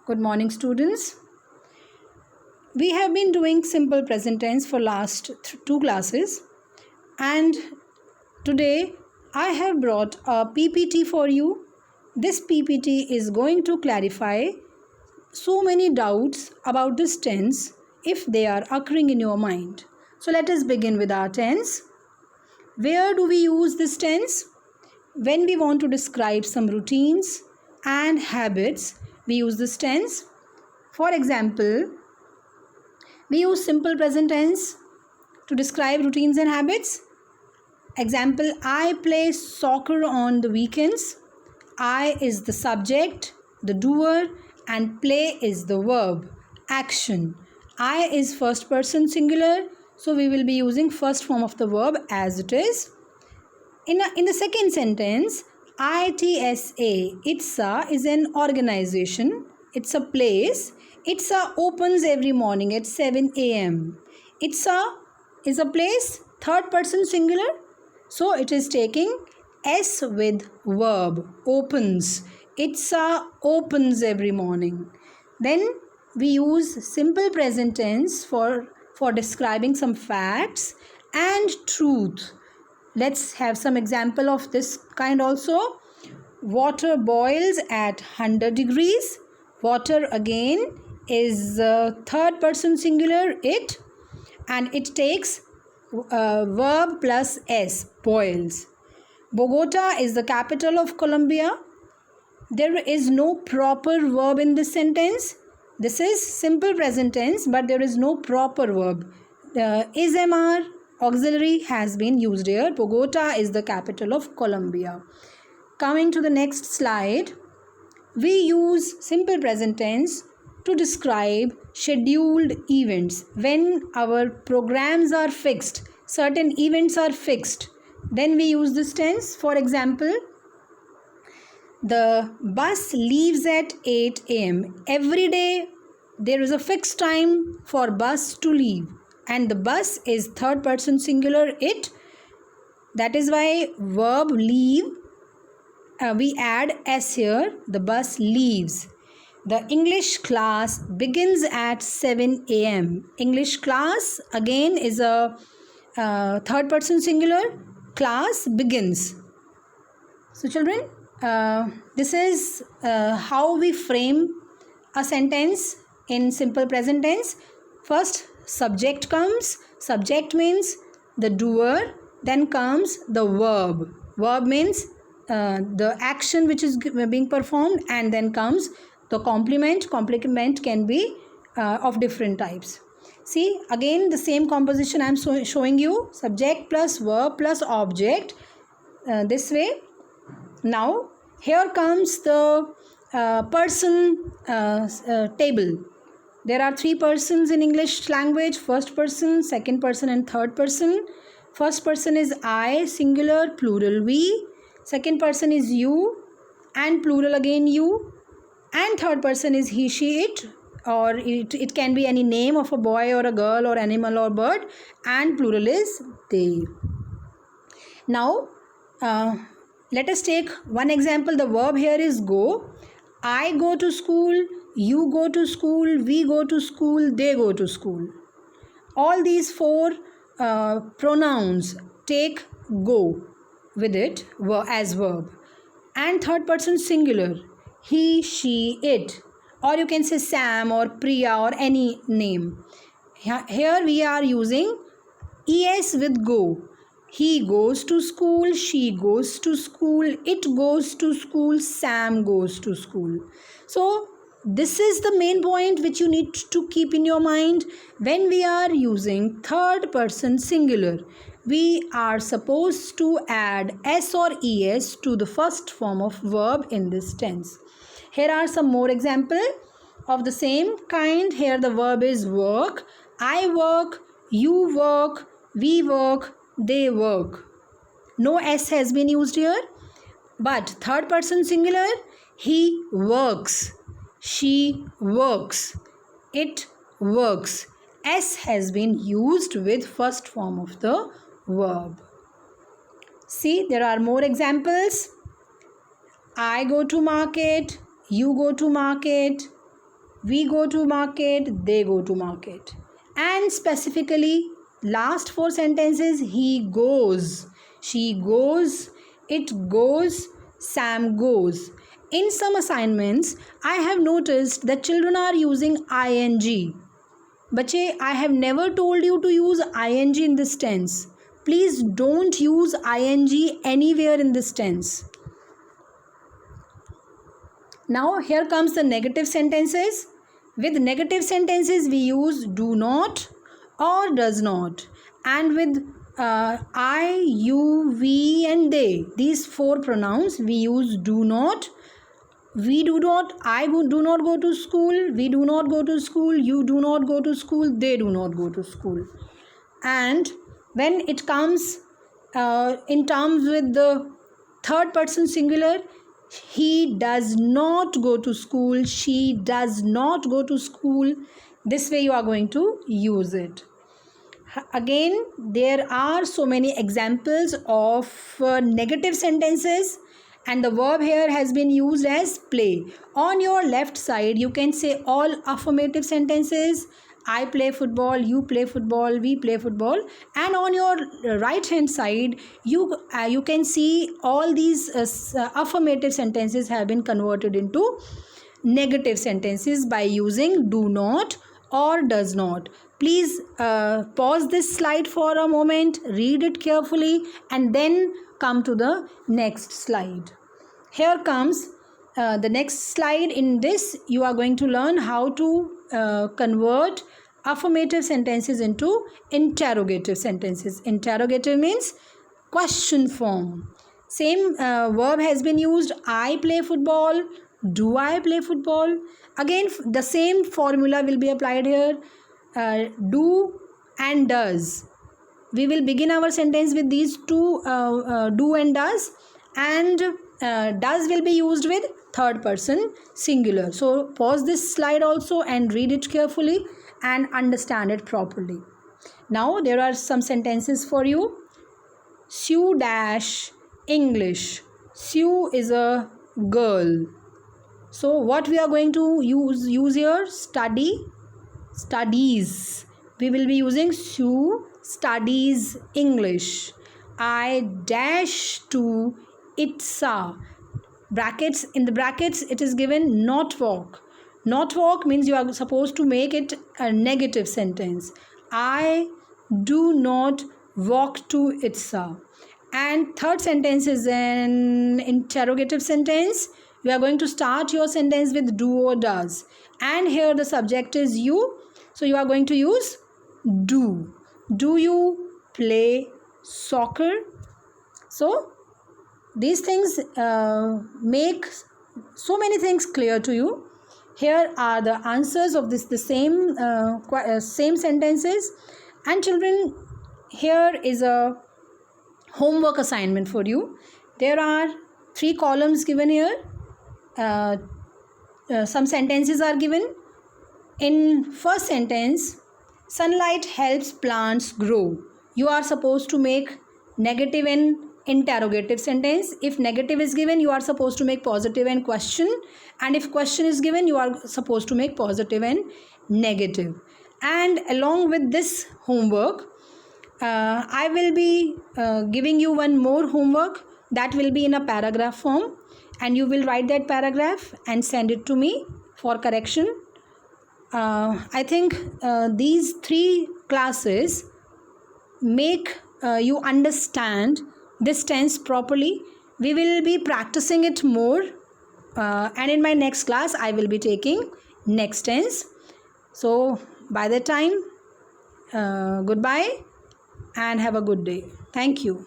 Good morning, students. We have been doing simple present tense for last two classes, and today I have brought a PPT for you. This PPT is going to clarify so many doubts about this tense if they are occurring in your mind. So let us begin with our tense. Where do we use this tense? When we want to describe some routines and habits, we use this tense. For example, we use simple present tense to describe routines and habits. Example, I play soccer on the weekends. I is the subject, the doer, and play is the verb, action. I is first person singular, so we will be using first form of the verb as it is. In the second sentence, ITSA, ITSA is an organization. It's a place. ITSA opens every morning at 7 a.m. ITSA is a place, third person singular. So it is taking S with verb, opens. ITSA opens every morning. Then we use simple present tense for describing some facts and truth. Let's have some example of this kind also. Water boils at 100 degrees. Water again is third person singular, it, and it takes verb plus S, boils. Bogota is the capital of Colombia. There is no proper verb in this sentence. This is simple present tense, but there is no proper verb. Is MR auxiliary has been used here. Bogota is the capital of Colombia. Coming to the next slide, we use simple present tense to describe scheduled events. When our programs are fixed, certain events are fixed, then we use this tense. For example, the bus leaves at 8 a.m. Every day there is a fixed time for bus to leave, and the bus is third person singular, it. That is why verb leave, we add S here. The bus leaves. The English class begins at 7 a.m. English class again is a third person singular. Class begins. So children, this is how we frame a sentence in simple present tense. First, subject comes. Subject means the doer. Then comes the verb. Verb means the action which is being performed, and then comes the complement. Complement can be of different types. See, again the same composition I am showing you. Subject plus verb plus object, this way. Now here comes the person table. There are three persons in English language: first person, second person, and third person. First person is I, singular, plural we. Second person is you, and plural again you. And third person is he, she, it, or it can be any name of a boy or a girl or animal or bird, and plural is they. Now let us take one example. The verb here is go. I go to school, you go to school, we go to school, they go to school. All these four pronouns take go with it as verb, and third person singular, he, she, it, or you can say Sam or Priya or any name. Here we are using es with go. He goes to school, she goes to school, it goes to school, Sam goes to school. So this is the main point which you need to keep in your mind. When we are using third person singular, we are supposed to add S or ES to the first form of verb in this tense. Here are some more examples of the same kind. Here the verb is work. I work, you work, we work, they work. No S has been used here, but third person singular, he works, she works, it works. S has been used with first form of the verb. See, there are more examples. I go to market, you go to market, we go to market, they go to market. And specifically, last 4 sentences, he goes, she goes, it goes, Sam goes. In some assignments, I have noticed that children are using ing. Bache, I have never told you to use ing in this tense. Please don't use ing anywhere in this tense. Now here comes the negative sentences. With negative sentences we use do not or does not, and with I, you, we and they, these 4 pronouns, we use do not. We do not, do not go to school, we do not go to school, you do not go to school, they do not go to school. And when it comes in terms with the third person singular, he does not go to school, she does not go to school. This way you are going to use it. Again, there are so many examples of negative sentences, and the verb here has been used as play. On your left side, you can say all affirmative sentences. I play football, you play football, we play football. And on your right hand side, you can see all these affirmative sentences have been converted into negative sentences by using do not or does not. Please pause this slide for a moment, read it carefully, and then come to the next slide. Here comes the next slide. In this, you are going to learn how to convert affirmative sentences into interrogative sentences. Interrogative means question form. Same verb has been used. I play football. Do I play football? Again, the same formula will be applied here. Do and does. We will begin our sentence with these two, do and does, and does will be used with third person singular. So pause this slide also and read it carefully and understand it properly. Now there are some sentences for you. Sue dash English. Sue is a girl. So what we are going to use here? Studies. We will be using Sue studies English. I dash to Itsa. Brackets, in the brackets it is given not walk. Not walk means you are supposed to make it a negative sentence. I do not walk to Itsa. And third sentence is an interrogative sentence. You are going to start your sentence with do or does. And here the subject is you. So you are going to use do. Do you play soccer? So these things make so many things clear to you. Here are the answers of the same sentences. And children, here is a homework assignment for you. There are 3 columns given here. Some sentences are given. In first sentence, sunlight helps plants grow. You are supposed to make negative and interrogative sentence. If negative is given, you are supposed to make positive and question. And if question is given, you are supposed to make positive and negative. And along with this homework, I will be giving you one more homework that will be in a paragraph form, and you will write that paragraph and send it to me for correction. I think these 3 classes make you understand this tense properly. We will be practicing it more, and in my next class I will be taking next tense. So by the time, goodbye and have a good day. Thank you.